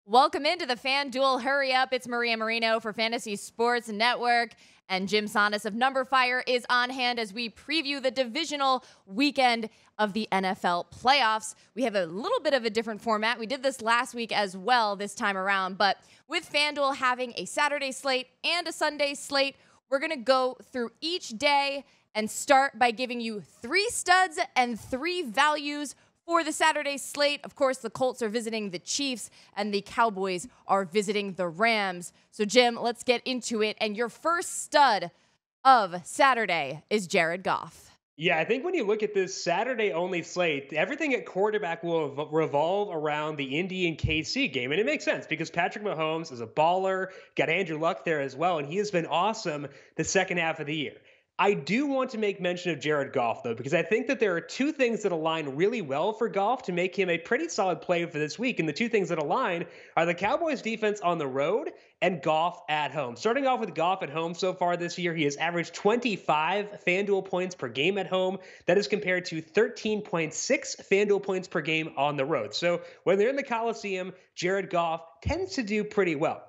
Welcome into the FanDuel Hurry Up. It's Marino for Fantasy Sports Network. And Jim Sonis of Number Fire is on hand as we preview the divisional weekend of the NFL playoffs. We have a little bit of a different format. We did this last week as well this time around. But with FanDuel having a Saturday slate and a Sunday slate, we're going to go through each day and start by giving you 3 studs and 3 values for the Saturday slate. Of course, the Colts are visiting the Chiefs and the Cowboys are visiting the Rams. So, Jim, let's get into it. And your first stud of Saturday is Jared Goff. Yeah, I think when you look at this Saturday-only slate, everything at quarterback will revolve around the Indy and KC game. And it makes sense because Patrick Mahomes is a baller, got Andrew Luck there as well, and he has been awesome the second half of the year. I do want to make mention of Jared Goff, though, because I think that there are 2 things that align really well for Goff to make him a pretty solid play for this week. And the 2 things that align are the Cowboys' defense on the road and Goff at home. Starting off with Goff at home so far this year, he has averaged 25 FanDuel points per game at home. That is compared to 13.6 FanDuel points per game on the road. So when they're in the Coliseum, Jared Goff tends to do pretty well.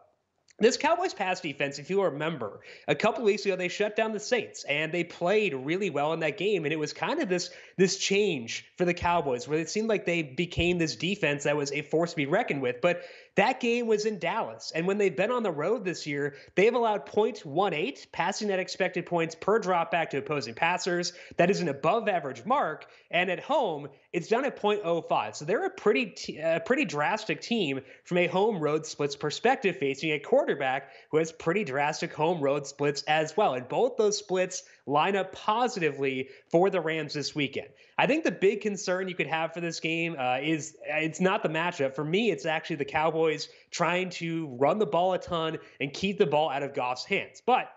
This Cowboys pass defense, if you remember, a couple weeks ago, they shut down the Saints and they played really well in that game. And it was kind of this change for the Cowboys where it seemed like they became this defense that was a force to be reckoned with. But that game was in Dallas. And when they've been on the road this year, they have allowed 0.18 passing net expected points per dropback to opposing passers. That is an above average mark. And at home, it's done at 0.05. So they're a pretty drastic team from a home road splits perspective, facing a quarterback who has pretty drastic home road splits as well. And both those splits line up positively for the Rams this weekend. I think the big concern you could have for this game is it's not the matchup. For me, it's actually the Cowboys trying to run the ball a ton and keep the ball out of Goff's hands. But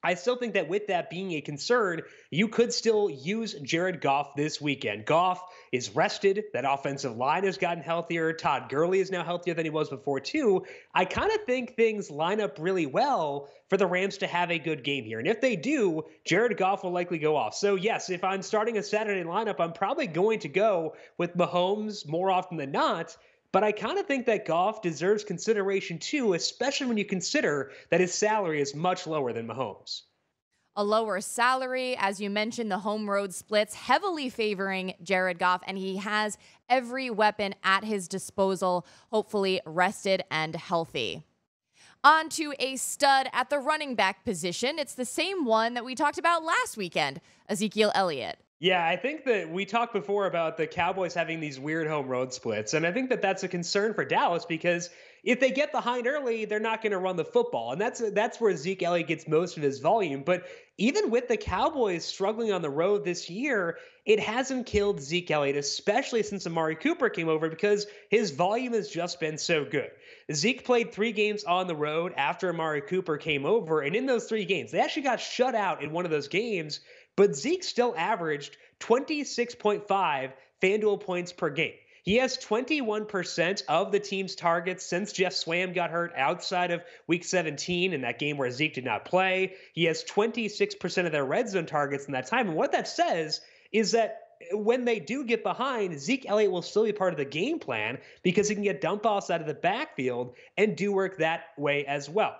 I still think that with that being a concern, you could still use Jared Goff this weekend. Goff is rested. That offensive line has gotten healthier. Todd Gurley is now healthier than he was before, too. I kind of think things line up really well for the Rams to have a good game here. And if they do, Jared Goff will likely go off. So, yes, if I'm starting a Saturday lineup, I'm probably going to go with Mahomes more often than not. But I kind of think that Goff deserves consideration too, especially when you consider that his salary is much lower than Mahomes. A lower salary, as you mentioned, the home road splits heavily favoring Jared Goff, and he has every weapon at his disposal, hopefully rested and healthy. On to a stud at the running back position. It's the same one that we talked about last weekend, Ezekiel Elliott. Yeah, I think that we talked before about the Cowboys having these weird home road splits. And I think that that's a concern for Dallas because if they get behind early, they're not going to run the football. And that's where Zeke Elliott gets most of his volume. But even with the Cowboys struggling on the road this year, it hasn't killed Zeke Elliott, especially since Amari Cooper came over because his volume has just been so good. Zeke played 3 games on the road after Amari Cooper came over. And in those 3 games, they actually got shut out in one of those games. But Zeke still averaged 26.5 FanDuel points per game. He has 21% of the team's targets since Jeff Swam got hurt outside of Week 17 in that game where Zeke did not play. He has 26% of their red zone targets in that time. And what that says is that when they do get behind, Zeke Elliott will still be part of the game plan because he can get dump offs out of the backfield and do work that way as well.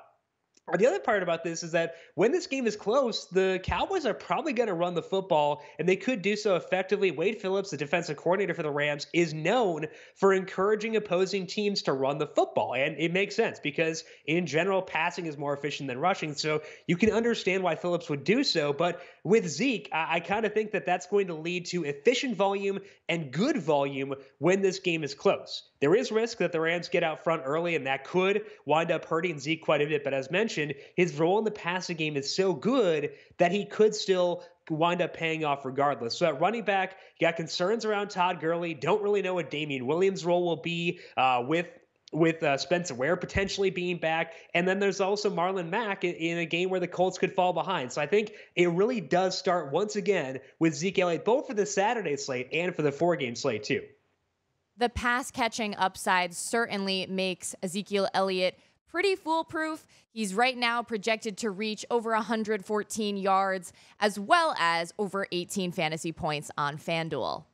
The other part about this is that when this game is close, the Cowboys are probably going to run the football, and they could do so effectively. Wade Phillips, the defensive coordinator for the Rams, is known for encouraging opposing teams to run the football. And it makes sense because, in general, passing is more efficient than rushing. So you can understand why Phillips would do so. But with Zeke, I kind of think that that's going to lead to efficient volume and good volume when this game is close. There is risk that the Rams get out front early, and that could wind up hurting Zeke quite a bit. But as mentioned, his role in the passing game is so good that he could still wind up paying off regardless. So at running back, you got concerns around Todd Gurley. Don't really know what Damien Williams' role will be with Spencer Ware potentially being back. And then there's also Marlon Mack in a game where the Colts could fall behind. So I think it really does start once again with Zeke Elliott, both for the Saturday slate and for the 4-game slate too. The pass catching upside certainly makes Ezekiel Elliott pretty foolproof. He's right now projected to reach over 114 yards as well as over 18 fantasy points on FanDuel.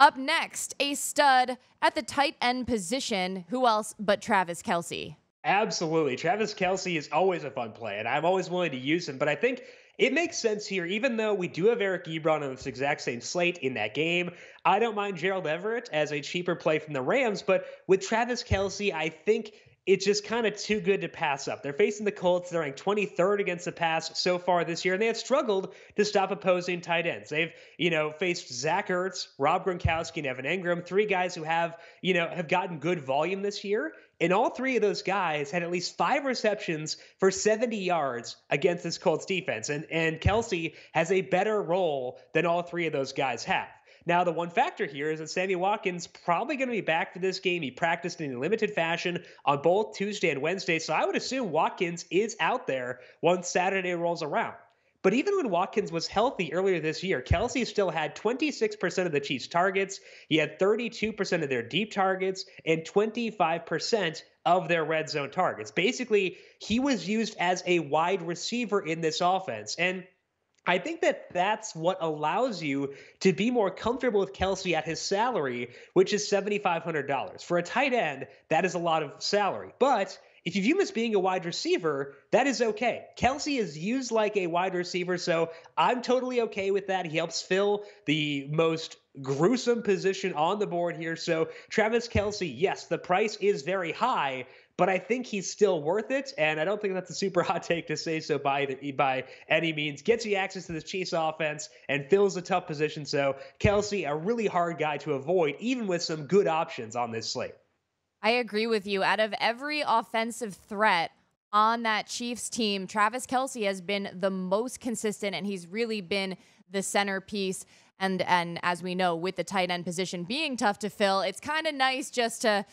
Up next, a stud at the tight end position. Who else but Travis Kelce? Absolutely. Travis Kelce is always a fun play, and I'm always willing to use him. But I think it makes sense here, even though we do have Eric Ebron on this exact same slate in that game. I don't mind Gerald Everett as a cheaper play from the Rams, but with Travis Kelce, I think it's just kind of too good to pass up. They're facing the Colts. They're ranked 23rd against the pass so far this year, and they have struggled to stop opposing tight ends. They've, faced Zach Ertz, Rob Gronkowski, and Evan Engram, three guys who have gotten good volume this year. And all three of those guys had at least 5 receptions for 70 yards against this Colts defense. And Kelce has a better role than all three of those guys have. Now, the one factor here is that Sammy Watkins probably going to be back for this game. He practiced in a limited fashion on both Tuesday and Wednesday. So I would assume Watkins is out there once Saturday rolls around. But even when Watkins was healthy earlier this year, Kelce still had 26% of the Chiefs' targets. He had 32% of their deep targets and 25% of their red zone targets. Basically, he was used as a wide receiver in this offense. And I think that that's what allows you to be more comfortable with Kelce at his salary, which is $7,500. For a tight end, that is a lot of salary. But if you view him as being a wide receiver, that is okay. Kelce is used like a wide receiver, so I'm totally okay with that. He helps fill the most gruesome position on the board here. So Travis Kelce, yes, the price is very high, but I think he's still worth it, and I don't think that's a super hot take to say so by any means. Gets you access to this Chiefs offense and fills a tough position. So Kelce, a really hard guy to avoid, even with some good options on this slate. I agree with you. Out of every offensive threat on that Chiefs team, Travis Kelce has been the most consistent, and he's really been the centerpiece. And as we know, with the tight end position being tough to fill, it's kind of nice just to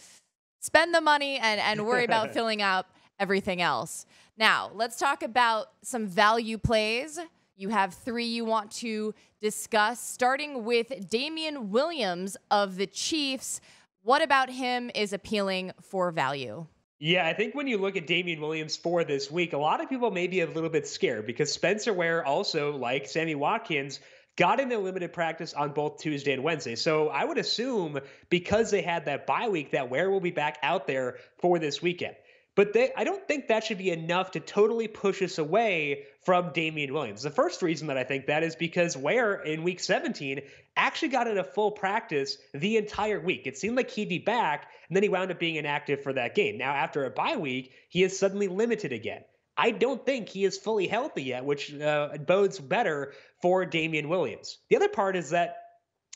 spend the money and worry about filling out everything else. Now, let's talk about some value plays. You have 3 you want to discuss, starting with Damien Williams of the Chiefs. What about him is appealing for value? Yeah, I think when you look at Damien Williams for this week, a lot of people may be a little bit scared because Spencer Ware also, like Sammy Watkins, got into limited practice on both Tuesday and Wednesday. So I would assume because they had that bye week that Ware will be back out there for this weekend. But I don't think that should be enough to totally push us away from Damien Williams. The first reason that I think that is because Ware in week 17 actually got into full practice the entire week. It seemed like he'd be back, and then he wound up being inactive for that game. Now, after a bye week, he is suddenly limited again. I don't think he is fully healthy yet, which bodes better for Damien Williams. The other part is that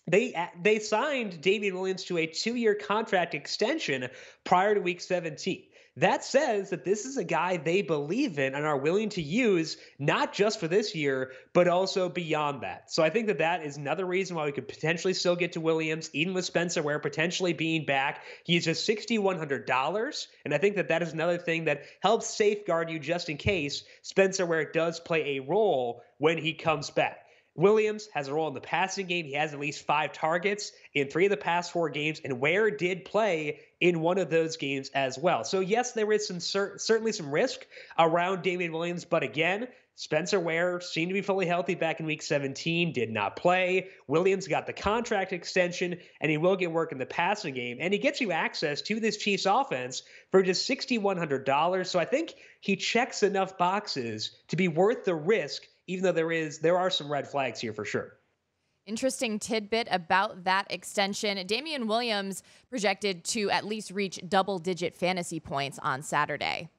they signed Damien Williams to a 2-year contract extension prior to week 17. That says that this is a guy they believe in and are willing to use not just for this year, but also beyond that. So I think that that is another reason why we could potentially still get to Williams, even with Spencer Ware potentially being back. He's just $6,100. And I think that that is another thing that helps safeguard you just in case Spencer Ware does play a role when he comes back. Williams has a role in the passing game. He has at least 5 targets in 3 of the past 4 games, and Ware did play in one of those games as well. So yes, there is some certainly some risk around Damien Williams, but again, Spencer Ware seemed to be fully healthy back in week 17, did not play. Williams got the contract extension, and he will get work in the passing game, and he gets you access to this Chiefs offense for just $6,100. So I think he checks enough boxes to be worth the risk, even though there are some red flags here for sure. Interesting tidbit about that extension. Damien Williams projected to at least reach double-digit fantasy points on Saturday.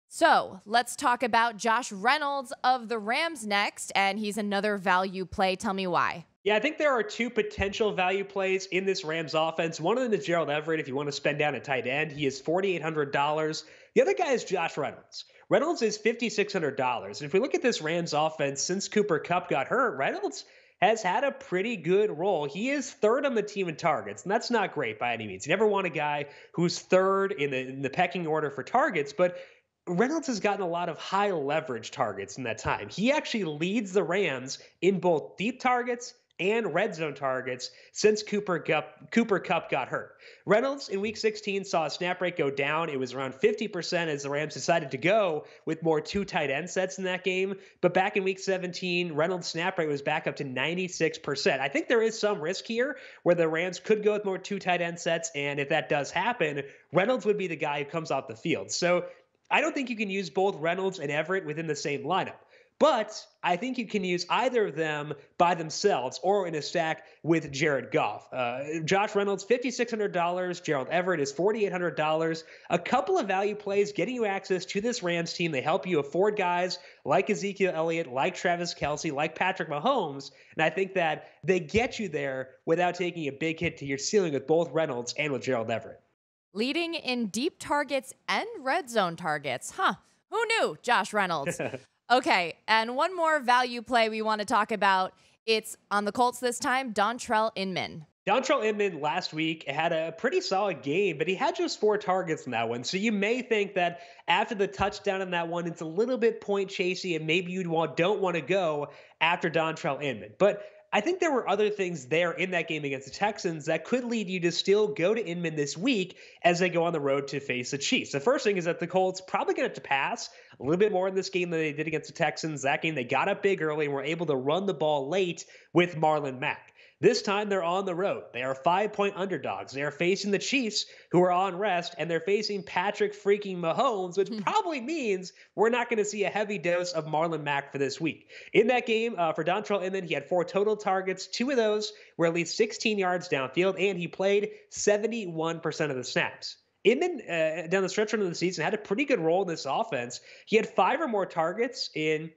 So let's talk about Josh Reynolds of the Rams next, and he's another value play. Tell me why. Yeah, I think there are 2 potential value plays in this Rams offense. One of them is Gerald Everett if you want to spend down a tight end. He is $4,800. The other guy is Josh Reynolds. Reynolds is $5,600. If we look at this Rams offense since Cooper Kupp got hurt, Reynolds has had a pretty good role. He is 3rd on the team in targets, and that's not great by any means. You never want a guy who's 3rd in the pecking order for targets, but Reynolds has gotten a lot of high leverage targets in that time. He actually leads the Rams in both deep targets and red zone targets since Cooper Kupp got hurt. Reynolds in week 16 saw a snap rate go down. It was around 50% as the Rams decided to go with more two tight end sets in that game. But back in week 17, Reynolds' snap rate was back up to 96%. I think there is some risk here where the Rams could go with more two tight end sets. And if that does happen, Reynolds would be the guy who comes off the field. So I don't think you can use both Reynolds and Everett within the same lineup. But I think you can use either of them by themselves or in a stack with Jared Goff. Josh Reynolds, $5,600. Gerald Everett is $4,800. A couple of value plays getting you access to this Rams team. They help you afford guys like Ezekiel Elliott, like Travis Kelce, like Patrick Mahomes. And I think that they get you there without taking a big hit to your ceiling with both Reynolds and with Gerald Everett. Leading in deep targets and red zone targets. Who knew? Josh Reynolds. Okay, and one more value play we want to talk about. It's on the Colts this time, Dontrelle Inman. Dontrelle Inman last week had a pretty solid game, but he had just 4 targets in that one. So you may think that after the touchdown in that one, it's a little bit point chasey and maybe you don't want to go after Dontrelle Inman. But I think there were other things there in that game against the Texans that could lead you to still go to Imman this week as they go on the road to face the Chiefs. The first thing is that the Colts probably going to have to pass a little bit more in this game than they did against the Texans. That game, they got up big early and were able to run the ball late with Marlon Mack. This time they're on the road. They are 5-point underdogs. They are facing the Chiefs, who are on rest, and they're facing Patrick freaking Mahomes, which probably means we're not going to see a heavy dose of Marlon Mack for this week. In that game, for Dontrelle Inman, he had 4 total targets. 2 of those were at least 16 yards downfield, and he played 71% of the snaps. Imman, down the stretch run of the season, had a pretty good role in this offense. He had 5 or more targets in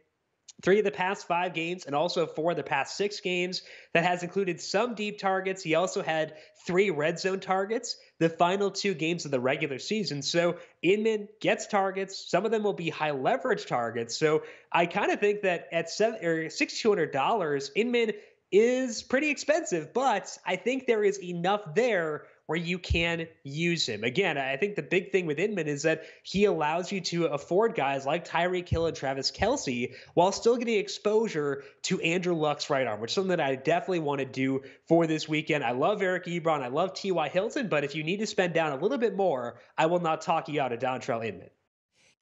3 of the past 5 games and also 4 of the past 6 games. That has included some deep targets. He also had 3 red zone targets the final 2 games of the regular season. So Inman gets targets. Some of them will be high leverage targets. So I kind of think that at $6,200, Inman is pretty expensive, but I think there is enough there where you can use him. Again, I think the big thing with Inman is that he allows you to afford guys like Tyreek Hill and Travis Kelce while still getting exposure to Andrew Luck's right arm, which is something that I definitely want to do for this weekend. I love Eric Ebron. I love T.Y. Hilton, but if you need to spend down a little bit more, I will not talk you out of Dontrelle Inman.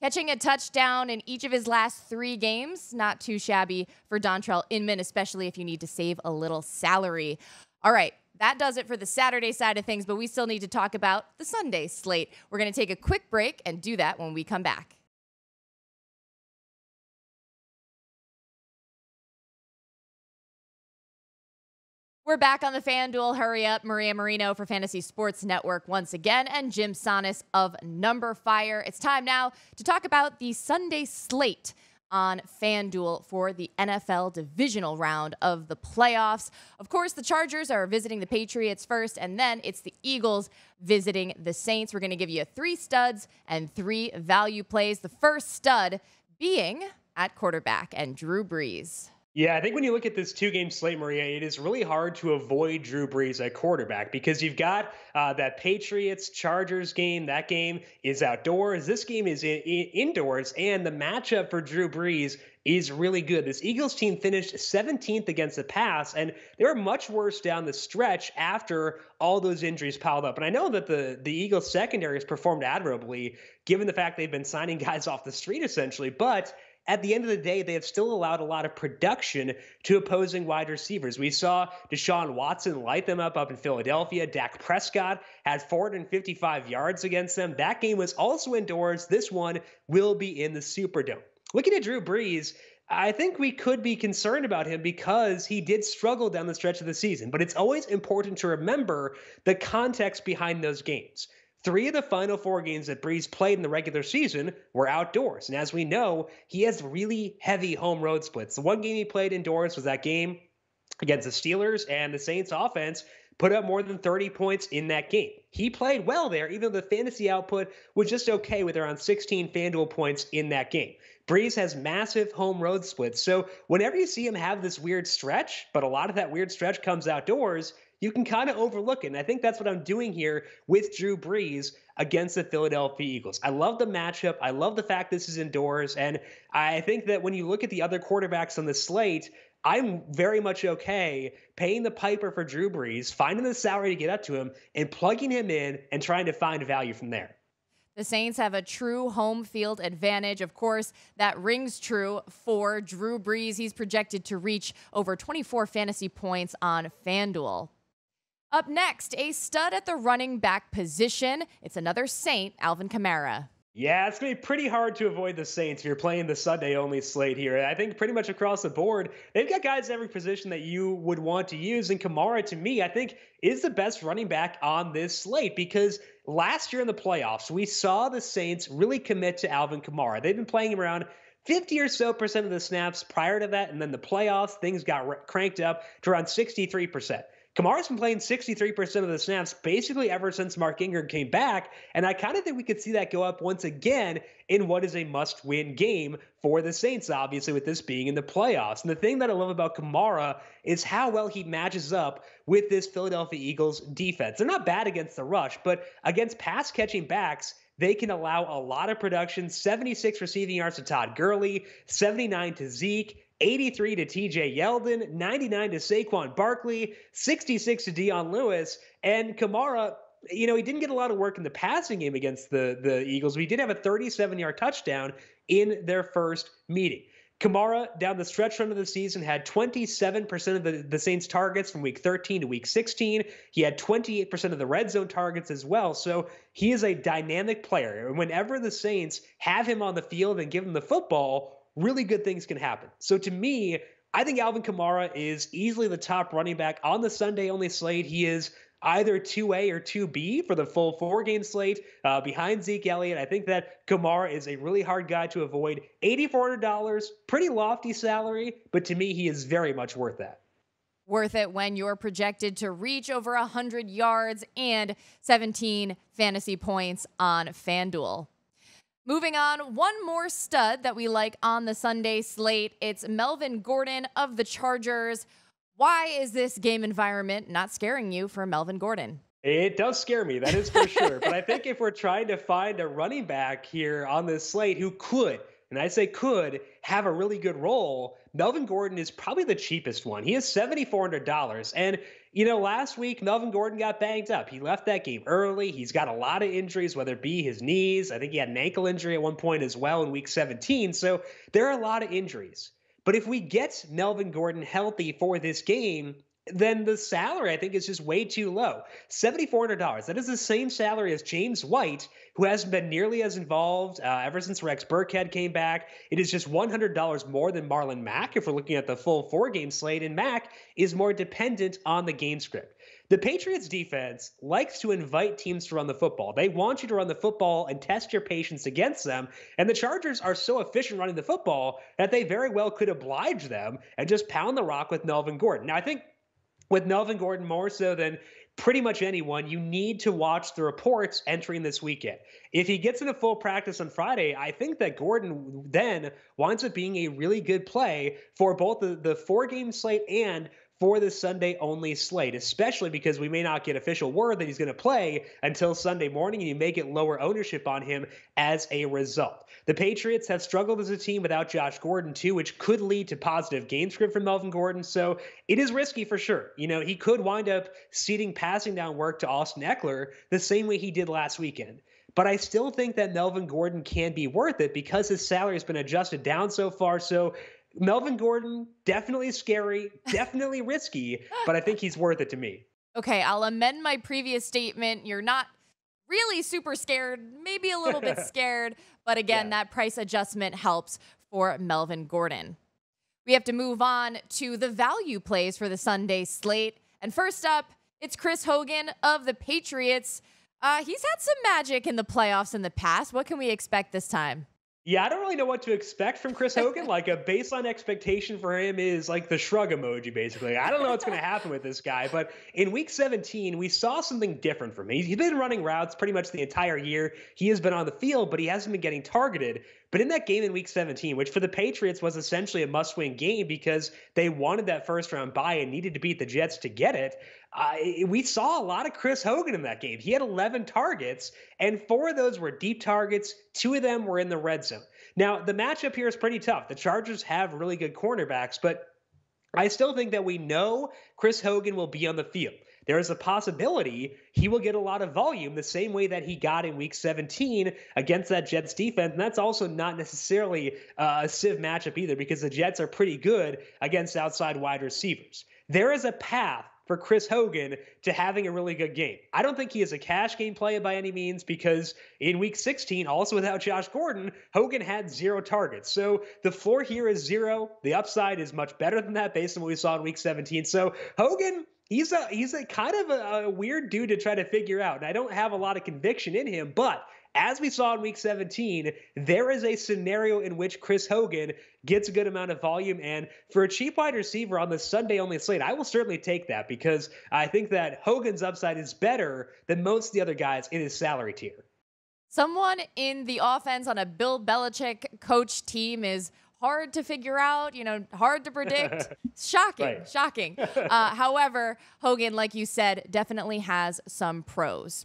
Catching a touchdown in each of his last 3 games, not too shabby for Dontrelle Inman, especially if you need to save a little salary. All right, that does it for the Saturday side of things, but we still need to talk about the Sunday slate. We're going to take a quick break and do that when we come back. We're back on the FanDuel Hurry Up. Maria Marino for Fantasy Sports Network once again, and Jim Sonis of Number Fire. It's time now to talk about the Sunday slate on FanDuel for the NFL divisional round of the playoffs. Of course, the Chargers are visiting the Patriots first, and then it's the Eagles visiting the Saints. We're going to give you 3 studs and 3 value plays. The first stud being at quarterback and Drew Brees. Yeah, I think when you look at this 2-game slate, Maria, it is really hard to avoid Drew Brees at quarterback because you've got that Patriots-Chargers game. That game is outdoors. This game is indoors, and the matchup for Drew Brees is really good. This Eagles team finished 17th against the pass, and they were much worse down the stretch after all those injuries piled up. And I know that the Eagles secondary has performed admirably, given the fact they've been signing guys off the street, essentially, but at the end of the day, they have still allowed a lot of production to opposing wide receivers. We saw Deshaun Watson light them up in Philadelphia. Dak Prescott had 455 yards against them. That game was also indoors. This one will be in the Superdome. Looking at Drew Brees, I think we could be concerned about him because he did struggle down the stretch of the season. But it's always important to remember the context behind those games. 3 of the final 4 games that Brees played in the regular season were outdoors. And as we know, he has really heavy home road splits. The one game he played indoors was that game against the Steelers, and the Saints offense put up more than 30 points in that game. He played well there, even though the fantasy output was just okay with around 16 FanDuel points in that game. Brees has massive home road splits. So whenever you see him have this weird stretch, but a lot of that weird stretch comes outdoors, you can kind of overlook it. And I think that's what I'm doing here with Drew Brees against the Philadelphia Eagles. I love the matchup. I love the fact this is indoors. And I think that when you look at the other quarterbacks on the slate, I'm very much okay paying the piper for Drew Brees, finding the salary to get up to him, and plugging him in and trying to find value from there. The Saints have a true home field advantage. Of course, that rings true for Drew Brees. He's projected to reach over 24 fantasy points on FanDuel. Up next, a stud at the running back position. It's another Saint, Alvin Kamara. Yeah, it's going to be pretty hard to avoid the Saints if you're playing the Sunday-only slate here. I think pretty much across the board, they've got guys in every position that you would want to use. And Kamara, to me, I think is the best running back on this slate because last year in the playoffs, we saw the Saints really commit to Alvin Kamara. They've been playing him around 50 or so percent of the snaps prior to that. And then the playoffs, things got cranked up to around 63%. Kamara's been playing 63% of the snaps basically ever since Mark Ingram came back, and I kind of think we could see that go up once again in what is a must-win game for the Saints, obviously, with this being in the playoffs. And the thing that I love about Kamara is how well he matches up with this Philadelphia Eagles defense. They're not bad against the rush, but against pass-catching backs, they can allow a lot of production. 76 receiving yards to Todd Gurley, 79 to Zeke, 83 to TJ Yeldon, 99 to Saquon Barkley, 66 to Dion Lewis. And Kamara, he didn't get a lot of work in the passing game against the Eagles, but he did have a 37-yard touchdown in their first meeting. Kamara, down the stretch run of the season, had 27% of the Saints' targets from week 13 to week 16. He had 28% of the red zone targets as well. So he is a dynamic player. And whenever the Saints have him on the field and give him the football, really good things can happen. So to me, I think Alvin Kamara is easily the top running back on the Sunday-only slate. He is either 2A or 2B for the full 4-game slate behind Zeke Elliott. I think that Kamara is a really hard guy to avoid. $8,400, pretty lofty salary, but to me, he is very much worth that. Worth it when you're projected to reach over 100 yards and 17 fantasy points on FanDuel. Moving on, one more stud that we like on the Sunday slate. It's Melvin Gordon of the Chargers. Why is this game environment not scaring you for Melvin Gordon? It does scare me, that is for sure. But I think if we're trying to find a running back here on this slate who could, and I say could, have a really good role, Melvin Gordon is probably the cheapest one. He is $7,400. And, last week, Melvin Gordon got banged up. He left that game early. He's got a lot of injuries, whether it be his knees. I think he had an ankle injury at one point as well in week 17. So there are a lot of injuries. But if we get Melvin Gordon healthy for this game, then the salary, I think, is just way too low. $7,400. That is the same salary as James White, who hasn't been nearly as involved ever since Rex Burkhead came back. It is just $100 more than Marlon Mack if we're looking at the full 4-game slate, and Mack is more dependent on the game script. The Patriots defense likes to invite teams to run the football. They want you to run the football and test your patience against them. And the Chargers are so efficient running the football that they very well could oblige them and just pound the rock with Melvin Gordon. Now, I think with Melvin Gordon more so than pretty much anyone, you need to watch the reports entering this weekend. If he gets into full practice on Friday, I think that Gordon then winds up being a really good play for both the 4-game slate and for the Sunday-only slate, especially because we may not get official word that he's going to play until Sunday morning, and you may get lower ownership on him as a result. The Patriots have struggled as a team without Josh Gordon, too, which could lead to positive game script from Melvin Gordon, so it is risky for sure. He could wind up ceding passing down work to Austin Eckler the same way he did last weekend. But I still think that Melvin Gordon can be worth it because his salary has been adjusted down so far, so Melvin Gordon, definitely scary, definitely risky, but I think he's worth it to me. Okay, I'll amend my previous statement. You're not really super scared, maybe a little bit scared, but again, that price adjustment helps for Melvin Gordon. We have to move on to the value plays for the Sunday slate. And first up, it's Chris Hogan of the Patriots. He's had some magic in the playoffs in the past. What can we expect this time? Yeah, I don't really know what to expect from Chris Hogan. Like, a baseline expectation for him is like the shrug emoji, basically. I don't know what's going to happen with this guy, but in week 17, we saw something different from him. He's been running routes pretty much the entire year. He has been on the field, but he hasn't been getting targeted. But in that game in week 17, which for the Patriots was essentially a must-win game because they wanted that first-round bye and needed to beat the Jets to get it, we saw a lot of Chris Hogan in that game. He had 11 targets, and 4 of those were deep targets. 2 of them were in the red zone. Now, the matchup here is pretty tough. The Chargers have really good cornerbacks, but I still think that we know Chris Hogan will be on the field. There is a possibility he will get a lot of volume the same way that he got in week 17 against that Jets defense. And that's also not necessarily a sieve matchup either, because the Jets are pretty good against outside wide receivers. There is a path for Chris Hogan to having a really good game. I don't think he is a cash game play by any means, because in week 16, also without Josh Gordon, Hogan had 0 targets. So the floor here is 0. The upside is much better than that based on what we saw in week 17. So Hogan, he's a kind of a weird dude to try to figure out. And I don't have a lot of conviction in him, but as we saw in week 17, there is a scenario in which Chris Hogan gets a good amount of volume. And for a cheap wide receiver on the Sunday only slate, I will certainly take that, because I think that Hogan's upside is better than most of the other guys in his salary tier. Someone in the offense on a Bill Belichick coach team is hard to figure out, hard to predict. Shocking, right. Shocking. However, Hogan, like you said, definitely has some pros.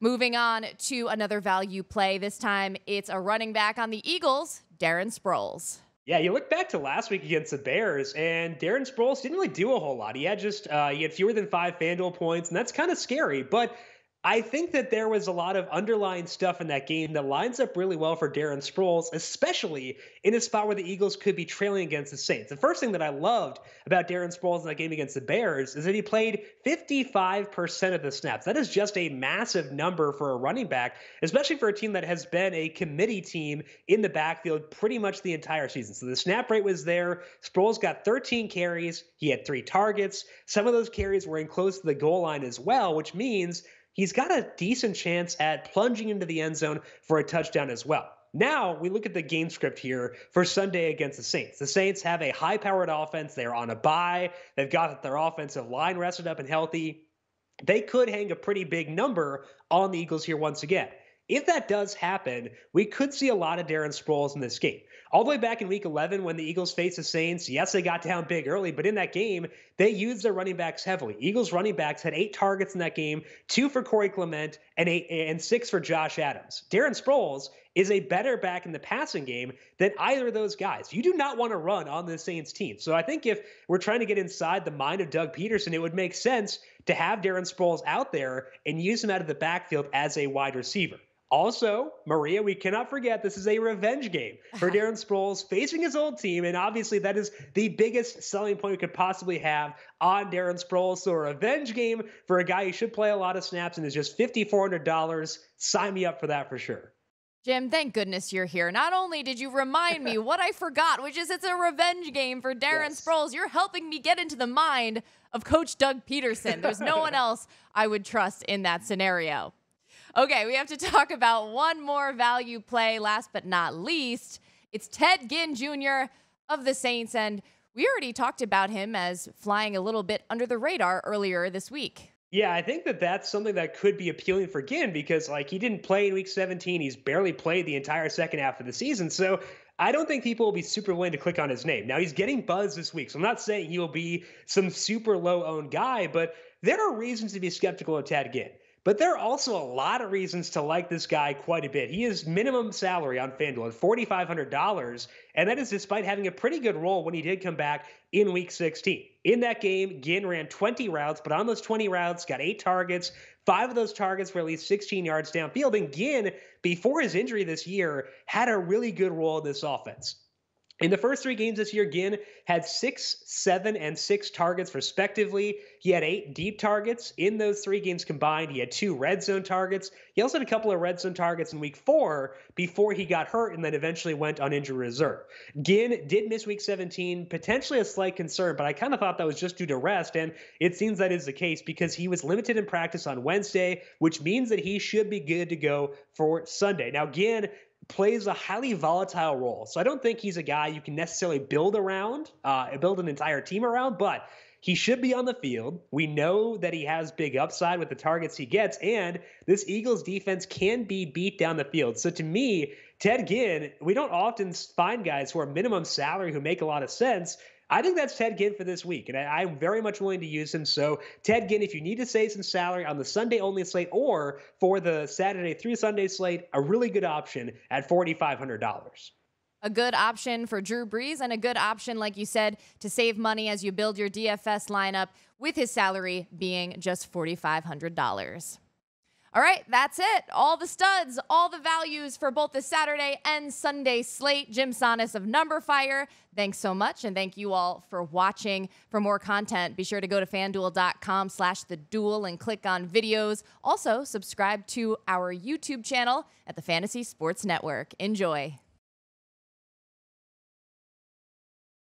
Moving on to another value play. This time it's a running back on the Eagles, Darren Sproles. Yeah, you look back to last week against the Bears, and Darren Sproles didn't really do a whole lot. He had fewer than 5 FanDuel points, and that's kind of scary. But I think that there was a lot of underlying stuff in that game that lines up really well for Darren Sproles, especially in a spot where the Eagles could be trailing against the Saints. The first thing that I loved about Darren Sproles in that game against the Bears is that he played 55% of the snaps. That is just a massive number for a running back, especially for a team that has been a committee team in the backfield pretty much the entire season. So the snap rate was there. Sproles got 13 carries. He had 3 targets. Some of those carries were in close to the goal line as well, which means he's got a decent chance at plunging into the end zone for a touchdown as well. Now we look at the game script here for Sunday against the Saints. The Saints have a high-powered offense. They're on a bye. They've got their offensive line rested up and healthy. They could hang a pretty big number on the Eagles here once again. If that does happen, we could see a lot of Darren Sproles in this game. All the way back in week 11 when the Eagles faced the Saints, yes, they got down big early, but in that game, they used their running backs heavily. Eagles running backs had 8 targets in that game, 2 for Corey Clement and 6 for Josh Adams. Darren Sproles is a better back in the passing game than either of those guys. You do not want to run on the Saints team. So I think if we're trying to get inside the mind of Doug Peterson, it would make sense to have Darren Sproles out there and use him out of the backfield as a wide receiver. Also, Maria, we cannot forget this is a revenge game for Darren Sproles facing his old team, and obviously that is the biggest selling point we could possibly have on Darren Sproles. So a revenge game for a guy who should play a lot of snaps and is just $5,400. Sign me up for that for sure. Jim, thank goodness you're here. Not only did you remind me what I forgot, which is it's a revenge game for Darren Sproles, you're helping me get into the mind of Coach Doug Peterson. There's no one else I would trust in that scenario. Okay, we have to talk about one more value play, last but not least. It's Ted Ginn Jr. of the Saints, and we already talked about him as flying a little bit under the radar earlier this week. Yeah, I think that that's something that could be appealing for Ginn because, he didn't play in week 17. He's barely played the entire second half of the season, so I don't think people will be super willing to click on his name. Now, he's getting buzz this week, so I'm not saying he will be some super low-owned guy, but there are reasons to be skeptical of Ted Ginn. But there are also a lot of reasons to like this guy quite a bit. He is minimum salary on FanDuel at $4,500, and that is despite having a pretty good role when he did come back in Week 16. In that game, Ginn ran 20 routes, but on those 20 routes, got 8 targets. 5 of those targets were at least 16 yards downfield. And Ginn, before his injury this year, had a really good role in this offense. In the first 3 games this year, Ginn had 6, 7, and 6 targets respectively. He had 8 deep targets in those 3 games combined. He had 2 red zone targets. He also had a couple of red zone targets in week 4 before he got hurt and then eventually went on injury reserve. Ginn did miss week 17, potentially a slight concern, but I kind of thought that was just due to rest, and it seems that is the case because he was limited in practice on Wednesday, which means that he should be good to go for Sunday. Now, Ginn plays a highly volatile role. So I don't think he's a guy you can necessarily build around, build an entire team around, but he should be on the field. We know that he has big upside with the targets he gets, and this Eagles defense can be beat down the field. So to me, Ted Ginn, we don't often find guys who are minimum salary who make a lot of sense. I think that's Ted Ginn for this week, and I'm very much willing to use him. So Ted Ginn, if you need to save some salary on the Sunday-only slate or for the Saturday through Sunday slate, a really good option at $4,500. A good option for Drew Brees and a good option, like you said, to save money as you build your DFS lineup with his salary being just $4,500. All right, that's it. All the studs, all the values for both the Saturday and Sunday slate. Jim Sannes of Number Fire, thanks so much. And thank you all for watching. For more content, be sure to go to fanduel.com/theduel and click on videos. Also, subscribe to our YouTube channel at the Fantasy Sports Network. Enjoy.